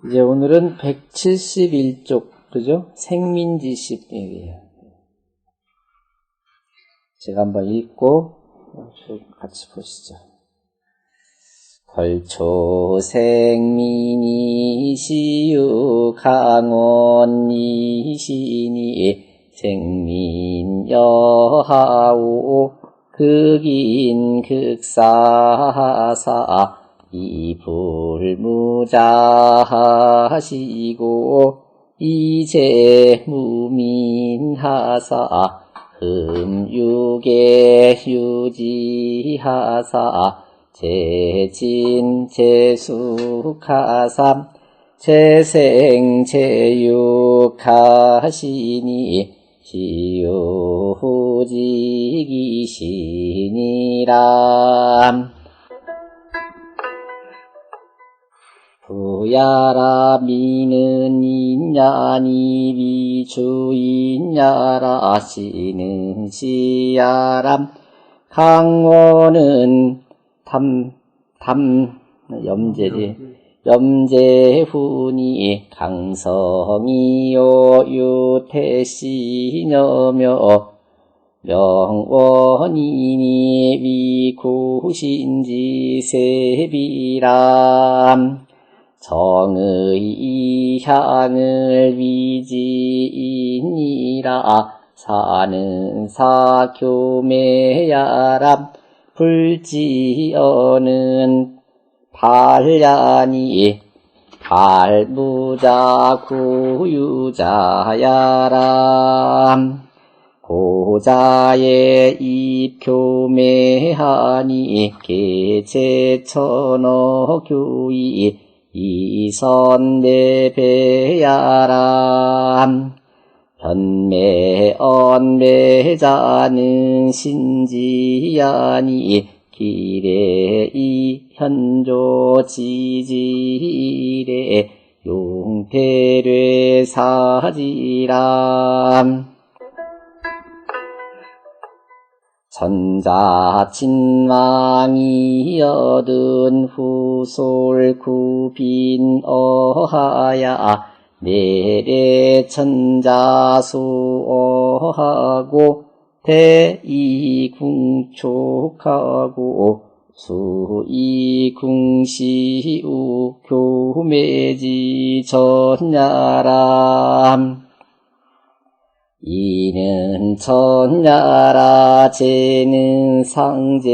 이제 오늘은 171쪽, 그죠? 생민지식이에요. 제가 한번 읽고 같이 보시죠. 걸초생민이 시유 강원이시니 생민여하오 극인 극사사 이불무자하시고 이제 무민하사 흠유계 유지하사 제진 제숙하삼 제생 제육하시니 시유후지기시니라. 부야라 미는 인야니 비주인야라 시는 시야람 강원은 염제훈이 강성이요 유태시녀며 명원이니 위구신지 세비람 정의 향을 위지이니라 사는 사교매야람 불지어는 발야니 발무자 구유자야람 고자의 입교매하니 개체천어교이 이선내배야람 변매언매자는 신지야니 기레이 현조지지레 용태례 사지람 전자친왕이 얻은 후솔 구빈어하야 내래천자수어하고 대이궁촉하고 수이궁시우 교매지 전야람 이는 전야라 제는 상제야라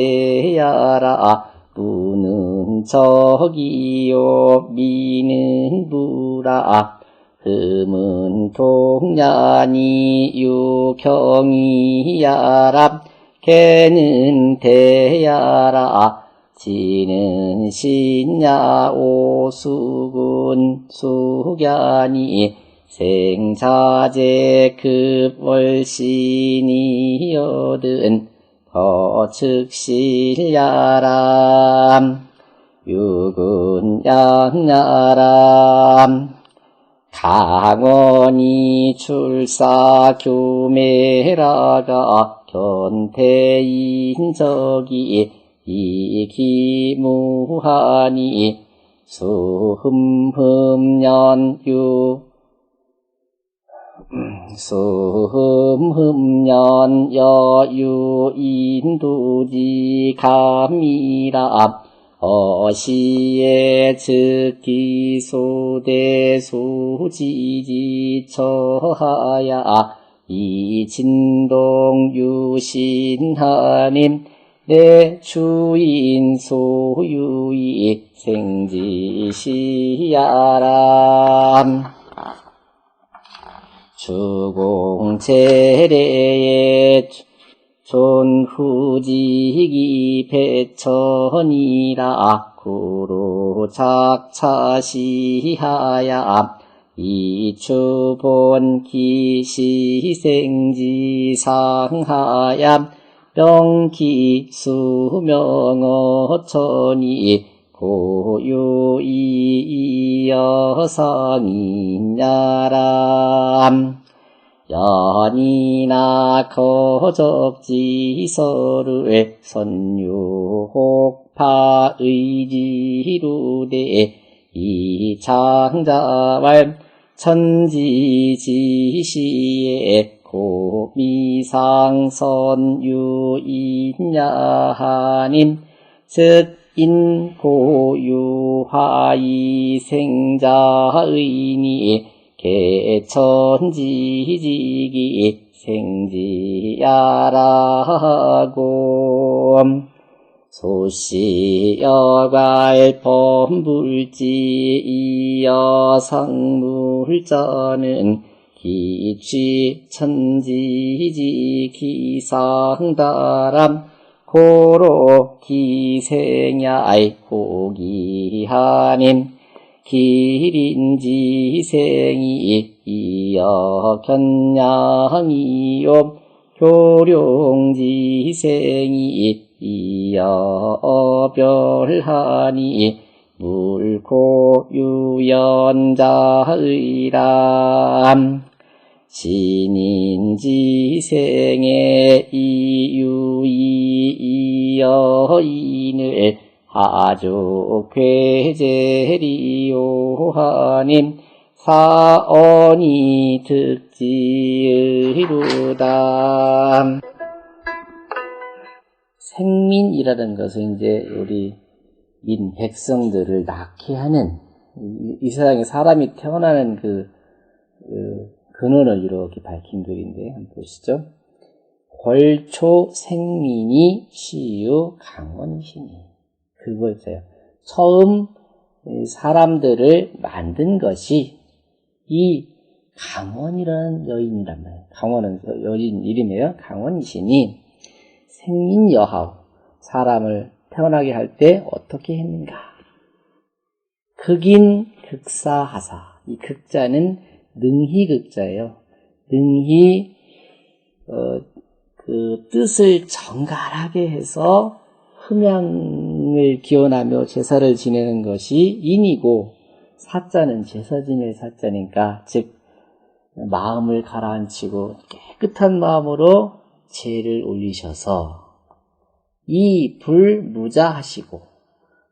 무는 적이요 미는 무라 흠은 동야니 유경이야람 개는 대야라 지는 신야오 수군 수야니 생자재 급월신이 얻은 거측실야람 유군양야람 강원이 출사교매라가 견태인적이 이기무하니 수흠흠년 여유인두지 감이라 어시에 즉기소대수지지 처하야 이진동 유신하님 내 주인 소유이 생지시야람 주공체례의 존후지기 배천이라 구로작차시하야 이추본 기시생지상하야 명기수명어천이 고유이여상이냐람 연이나 거적지서를 선유혹파의지루대 이창자왈 천지지시에 고미상선유인야하님 즉 인고유하이 생자의니 개천지지기 생지야라고 소시여갈 범불지이여 상물자는 기취천지지 기상다람 고로 기생야이 호기하님 기린지생이 이여 견양이요 교룡지생이 이여 별하니 물고 유연자의람 신인지생의 이유이여 인을 아주 괴제리요하님 사언이 득지의루다. 생민이라는 것은 이제 우리 백성들을 낳게 하는 이 세상에 사람이 태어나는 그 근원을 이렇게 밝힌 글인데 한번 보시죠. 벌초 생민이 시유 강원이시니 그거였어요. 처음 사람들을 만든 것이 이 강원이라는 여인이란 말이에요. 강원은 여인 이름이에요. 강원이시니 생민여하오 사람을 태어나게 할 때 어떻게 했는가? 극인 극사하사 이 극자는 능희극자예요. 능히 그 뜻을 정갈하게 해서 흠양을 기원하며 제사를 지내는 것이 인이고 사자는 제사 지낼 사자니까 즉 마음을 가라앉히고 깨끗한 마음으로 제를 올리셔서 이 불무자하시고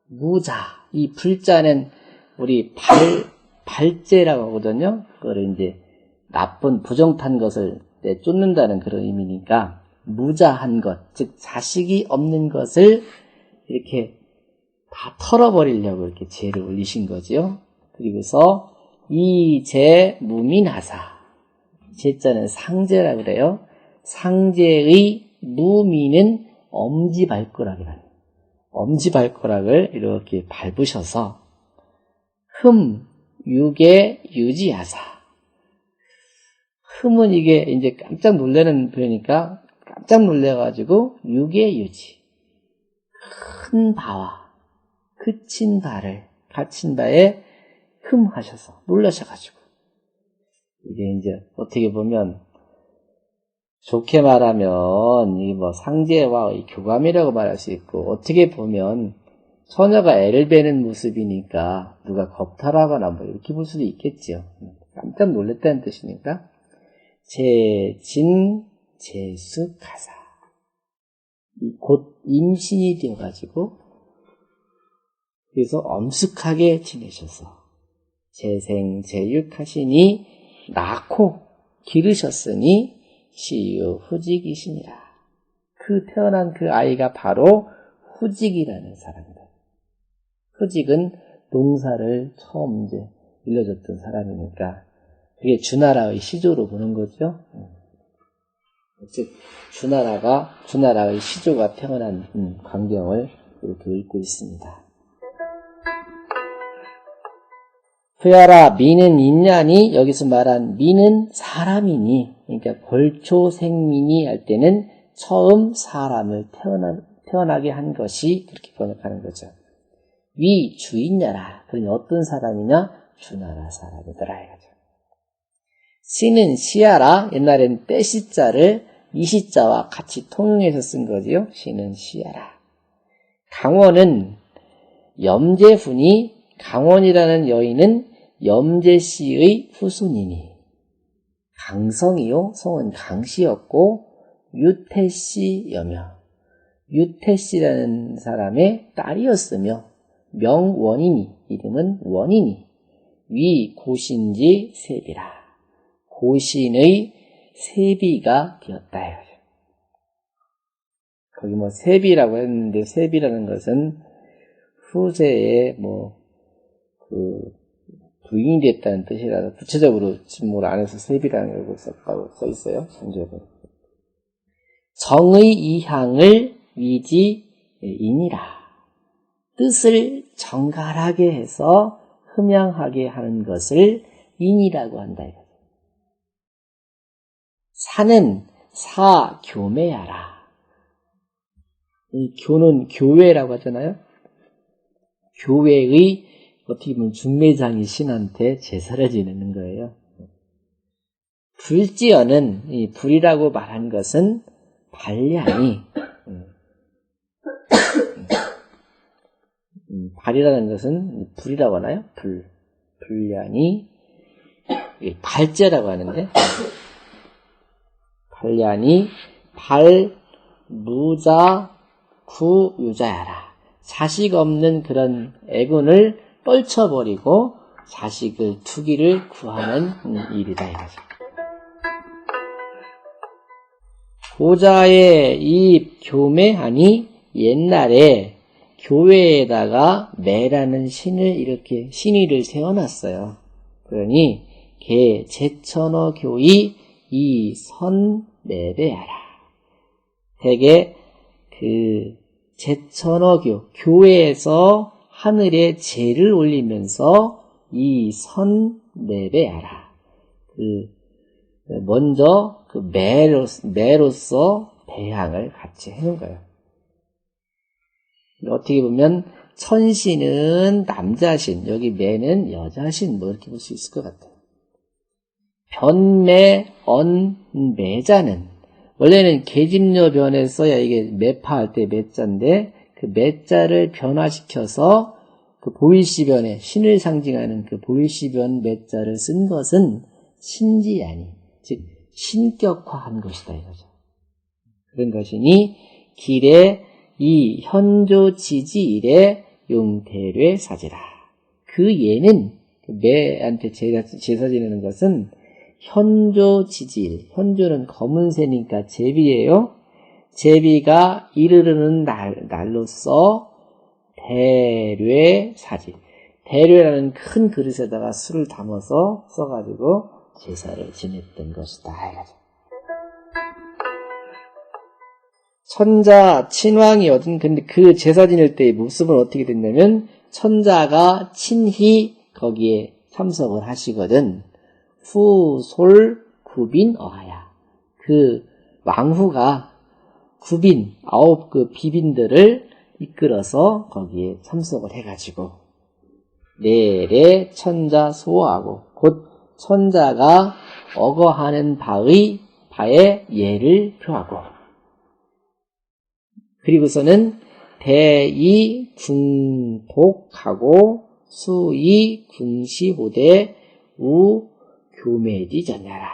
무자 이 불자는 우리 발제라고 하거든요. 그걸 이제 나쁜 부정탄 것을 쫓는다는 그런 의미니까 무자한 것, 즉 자식이 없는 것을 이렇게 다 털어버리려고 이렇게 제를 올리신 거죠. 그리고서 이제 무민하사 제자는 상제라고 그래요. 상제의 무민은 엄지발가락이라는 엄지발가락을 이렇게 밟으셔서 육에 유지하사 흠은 이게 이제 깜짝 놀라는 표현이니까 깜짝 놀래가지고 육의 유지 큰 바와 그친 바를 갇힌 바에 흠하셔서 놀라셔가지고 이게 이제 어떻게 보면 좋게 말하면 이 뭐 상제와 이 교감이라고 말할 수 있고 어떻게 보면 처녀가 애를 베는 모습이니까 누가 겁탈하거나 뭐 이렇게 볼 수도 있겠죠. 깜짝 놀랐다는 뜻이니까 제진 제숙하사 곧 임신이 되어가지고 그래서 엄숙하게 지내셔서 재생 제육하시니 낳고 기르셨으니 시유 후직이시니라. 그 태어난 그 아이가 바로 후직이라는 사람이다. 후직은 농사를 처음 이제 일러줬던 사람이니까 그게 주나라의 시조로 보는 거죠. 즉 주나라의 시조가 태어난 광경을 이렇게 읽고 있습니다. 후야라 미는 인냐니 여기서 말한 미는 사람이니 그러니까 벌초생민이 할 때는 처음 사람을 태어나게 한 것이 그렇게 번역하는 거죠. 위 주인냐라 그러니 어떤 사람이냐 주나라 사람이더라 이거죠. 시는 시야라 옛날엔 떼시자를 이시자와 같이 통용해서 쓴 거지요. 시는 시야라. 강원은 염제훈이 강원이라는 여인은 염제씨의 후손이니 강성이요 성은 강씨였고 유태씨여며 유태씨라는 사람의 딸이었으며 명원이니, 이름은 원이니, 위 고신지 세비라. 고신의 세비가 되었다. 거기 뭐 세비라고 했는데, 세비라는 것은 후세에 부인이 됐다는 뜻이라서 구체적으로 진물 안에서 세비라는 걸 썼다고 써있어요. 정의 이향을 위지이니라. 뜻을 정갈하게 해서 흠양하게 하는 것을 인이라고 한다. 사는 사교매하라. 이 교는 교회라고 하잖아요. 교회의 어떻게 보면 중매장이 신한테 제사를 지내는 거예요. 불지어는, 이 불이라고 말한 것은 발량이, 발이라는 것은 불이라고 하나요? 불량이, 발제라고 하는데, 발량이 무자 구유자야라. 자식 없는 그런 애군을 떨쳐버리고 자식을 투기를 구하는 일이다 이거죠. 보자의 이 교매하니 옛날에 교회에다가 매라는 신을 이렇게 신의를 세워놨어요. 그러니 개 제천어 교의 이 선매배하라. 대개 그 제천어교 교회에서 하늘에 제를 올리면서 이 선매배하라. 먼저 그 매로서 배향을 같이 해놓은 거예요. 어떻게 보면 천신은 남자신, 여기 매는 여자신, 이렇게 볼 수 있을 것 같아요. 변매, 언매자는 원래는 계집녀 변에 써야 이게 매파할 때 매자인데 그 매자를 변화시켜서 그 보일시변에 신을 상징하는 그 보일시변 매자를 쓴 것은 신지아니, 즉 신격화한 것이다 이거죠. 그런 것이니 길에 이 현조지지일에 용대례 사지라. 그 예는 매한테 제사 지내는 것은 현조지지일, 현조는 검은새니까 제비예요. 제비가 이르르는 날로서 대례사지. 대례라는 큰 그릇에다가 술을 담아서 써가지고 제사를 지냈던 것이다. 천자 친왕이 얻은, 근데 그 제사 지낼 때의 모습은 어떻게 됐냐면 천자가 친히 거기에 참석을 하시거든. 후솔 구빈 어하야. 그 왕후가 구빈 9 비빈들을 이끌어서 거기에 참석을 해가지고 내래 천자 소하고 곧 천자가 어거하는 바에 예를 표하고 그리고서는 대이 궁독하고 수이 궁시호대 우 교매지 전야라.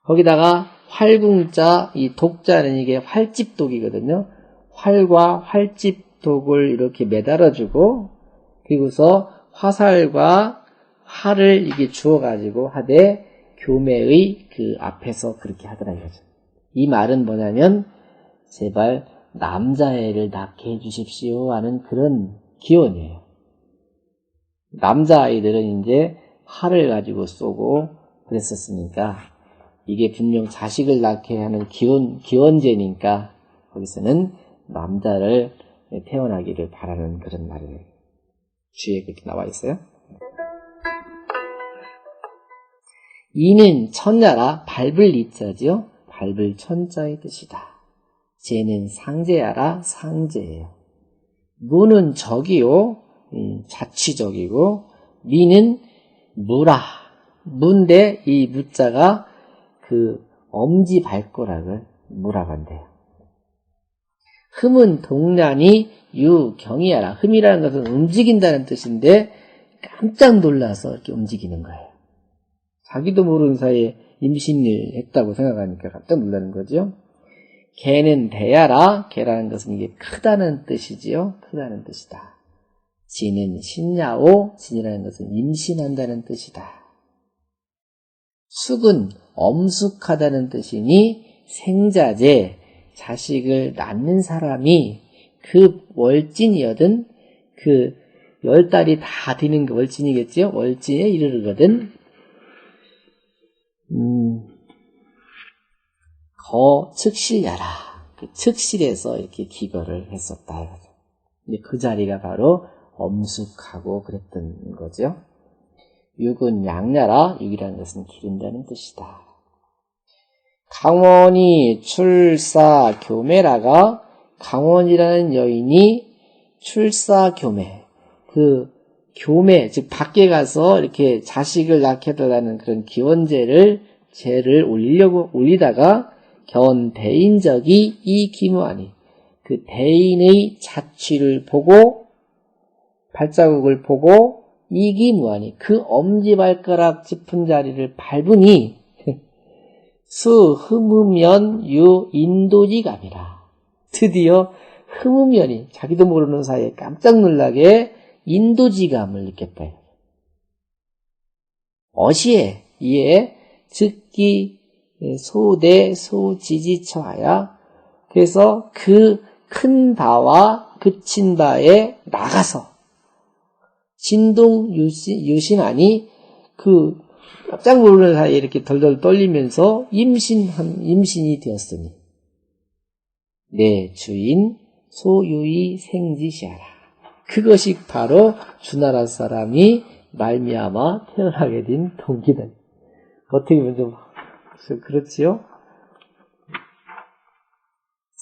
거기다가 활궁자, 이 독자는 이게 활집독이거든요. 활과 활집독을 이렇게 매달아주고, 그리고서 화살과 활을 이게 주어가지고 하되, 교매의 그 앞에서 그렇게 하더라 이거죠. 이 말은 뭐냐면, 제발 남자애를 낳게 해주십시오 하는 그런 기원이에요. 남자아이들은 이제 활을 가지고 쏘고 그랬었으니까 이게 분명 자식을 낳게 하는 기원제니까 거기서는 남자를 태어나기를 바라는 그런 말이에요. 주에 그렇게 나와 있어요. 이는 천자라 밟을 이자지요. 밟을 천자의 뜻이다. 쟤는 상제야라 상제예요. 무는 적이요. 자취적이고 미는 무라. 무인데 이 무자가 그 엄지 발가락을 무라고 한대요. 흠은 동란이 유경이야라. 흠이라는 것은 움직인다는 뜻인데 깜짝 놀라서 이렇게 움직이는 거예요. 자기도 모르는 사이에 임신일 했다고 생각하니까 깜짝 놀라는 거죠. 개는 대야라. 개라는 것은 이게 크다는 뜻이지요. 크다는 뜻이다. 진은 신야오, 진이라는 것은 임신한다는 뜻이다. 숙은 엄숙하다는 뜻이니 생자제, 자식을 낳는 사람이 그 월진이거든, 그 10달이 다 되는 게 월진이겠죠? 월진에 이르르거든. 측실야라. 그 측실에서 이렇게 기거를 했었다. 그 자리가 바로 엄숙하고 그랬던 거죠. 육은 양야라. 육이라는 것은 기른다는 뜻이다. 강원이 출사 교매라가, 강원이라는 여인이 출사 교매, 그 교매, 즉 밖에 가서 이렇게 자식을 낳게 해달라는 그런 기원제를 올리다가 견 대인적이 이 기무하니, 그 대인의 자취를 보고, 발자국을 보고 이기무하니, 그 엄지발가락 짚은 자리를 밟으니 수 흠으면 유 인도지감이라. 드디어 흠으면이 자기도 모르는 사이에 깜짝 놀라게 인도지감을 느꼈다. 어시에 이에 즉기 소대 소지지처하야. 그래서 그 큰 바와 그친 바에 나가서 진동 유신하니, 그 깜짝 모르는 사이에 이렇게 덜덜 떨리면서 임신이 되었으니 내 주인 소유의 생지시하라. 그것이 바로 주나라 사람이 말미암아 태어나게 된 동기다. 어떻게 보면 좀 그렇지요?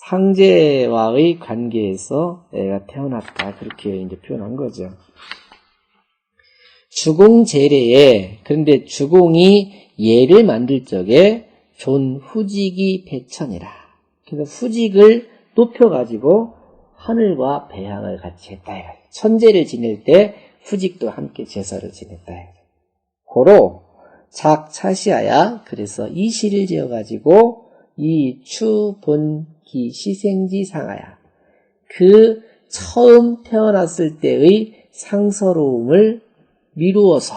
상제와의 관계에서 애가 태어났다, 그렇게 이제 표현한 거죠. 주공제례에, 그런데 주공이 예를 만들 적에 존 후직이 배천이라. 그래서 후직을 높여가지고 하늘과 배양을 같이 했다. 천제를 지낼 때 후직도 함께 제사를 지냈다. 고로 작차시하야. 그래서 이 시를 지어가지고 이 추본기 시생지 상하야. 그 처음 태어났을 때의 상서로움을 미루어서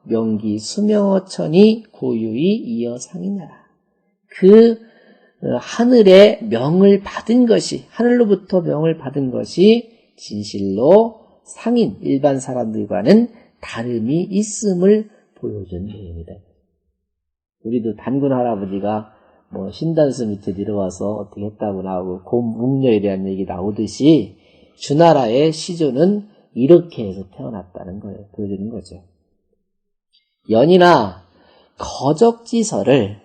명기 수명어천이 고유히 이어 상이나라. 그 하늘의 명을 받은 것이, 하늘로부터 명을 받은 것이 진실로 상인, 일반 사람들과는 다름이 있음을 보여준 내용이다. 우리도 단군 할아버지가 뭐 신단수 밑에 내려와서 어떻게 했다고 나오고 곰웅녀에 대한 얘기 나오듯이 주나라의 시조는 이렇게 해서 태어났다는 거예요. 보여주는 거죠. 연이나 거적지설을,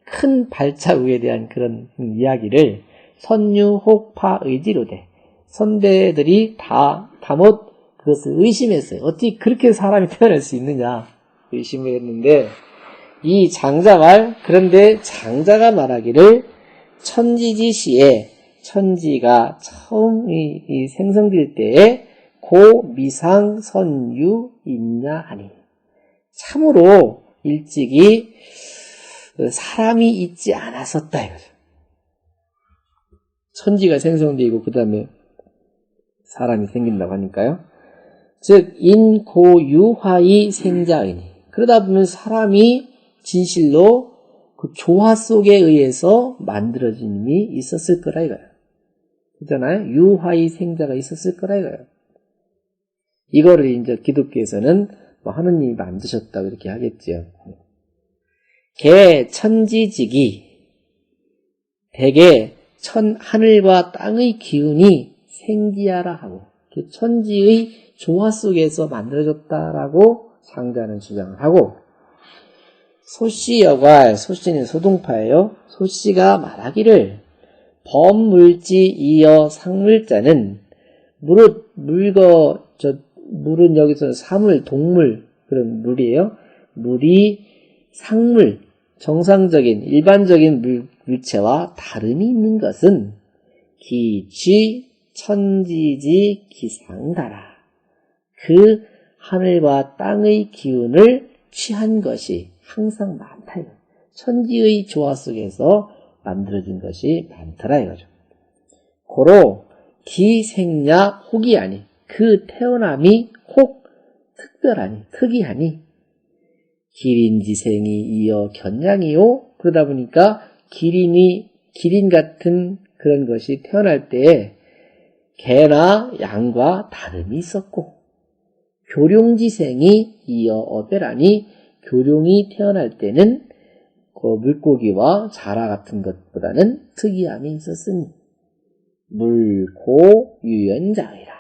큰 발자국에 대한 그런 이야기를 선유혹파 의지로되, 선배들이 다 못 그것을 의심했어요. 어떻게 그렇게 사람이 태어날 수 있느냐 의심을 했는데, 이 장자말, 그런데 장자가 말하기를 천지지시에, 천지가 처음 이 생성될 때에 고 미상 선유 있냐 하니, 참으로 일찍이 사람이 있지 않았었다 이거죠. 천지가 생성되고 그 다음에 사람이 생긴다고 하니까요. 즉 인고유화의 생자이니, 그러다 보면 사람이 진실로 그 조화 속에 의해서 만들어짐이 있었을 거라 이거예요. 그렇잖아요. 유화의 생자가 있었을 거라 이거예요. 이거를 이제 기독교에서는 뭐 하느님이 만드셨다고 이렇게 하겠죠. 개 천지직이, 대개 하늘과 땅의 기운이 생기하라 하고, 그 천지의 조화 속에서 만들어졌다라고 장자는 주장을 하고, 소씨여괄, 소씨는 소동파예요. 소씨가 말하기를 범물지 이어 상물자는, 물은 여기서 사물, 동물, 그런 물이에요. 물이 상물, 정상적인 일반적인 물체와 다름이 있는 것은 기취 천지지 기상다라. 그 하늘과 땅의 기운을 취한 것이 항상 많다. 천지의 조화 속에서 만들어진 것이 많더라 이거죠. 고로 기생냐 혹이 아니 그 태어남이 혹 특별하니 특이하니 기린지생이 이어 견양이요. 그러다 보니까 기린 같은 그런 것이 태어날 때에 개나 양과 다름이 있었고 교룡지생이 이어 어베라니 교룡이 태어날 때는 그 물고기와 자라 같은 것보다는 특이함이 있었으니 물고 유연장이라.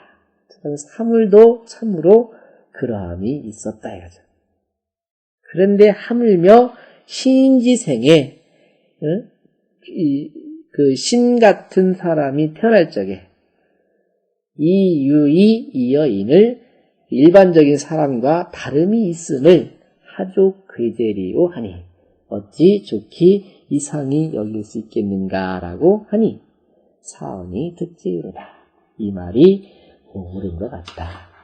사물도 참으로 그러함이 있었다 이거죠. 그런데 하물며 신지생에 그 신 같은 사람이 태어날 적에 이 유이 이여인을 일반적인 사람과 다름이 있음을 하족 괴제리오 하니 어찌 좋기 이상히 여길 수 있겠는가라고 하니 사언이 듣지으로다. 이 말이 옳은 것 같다.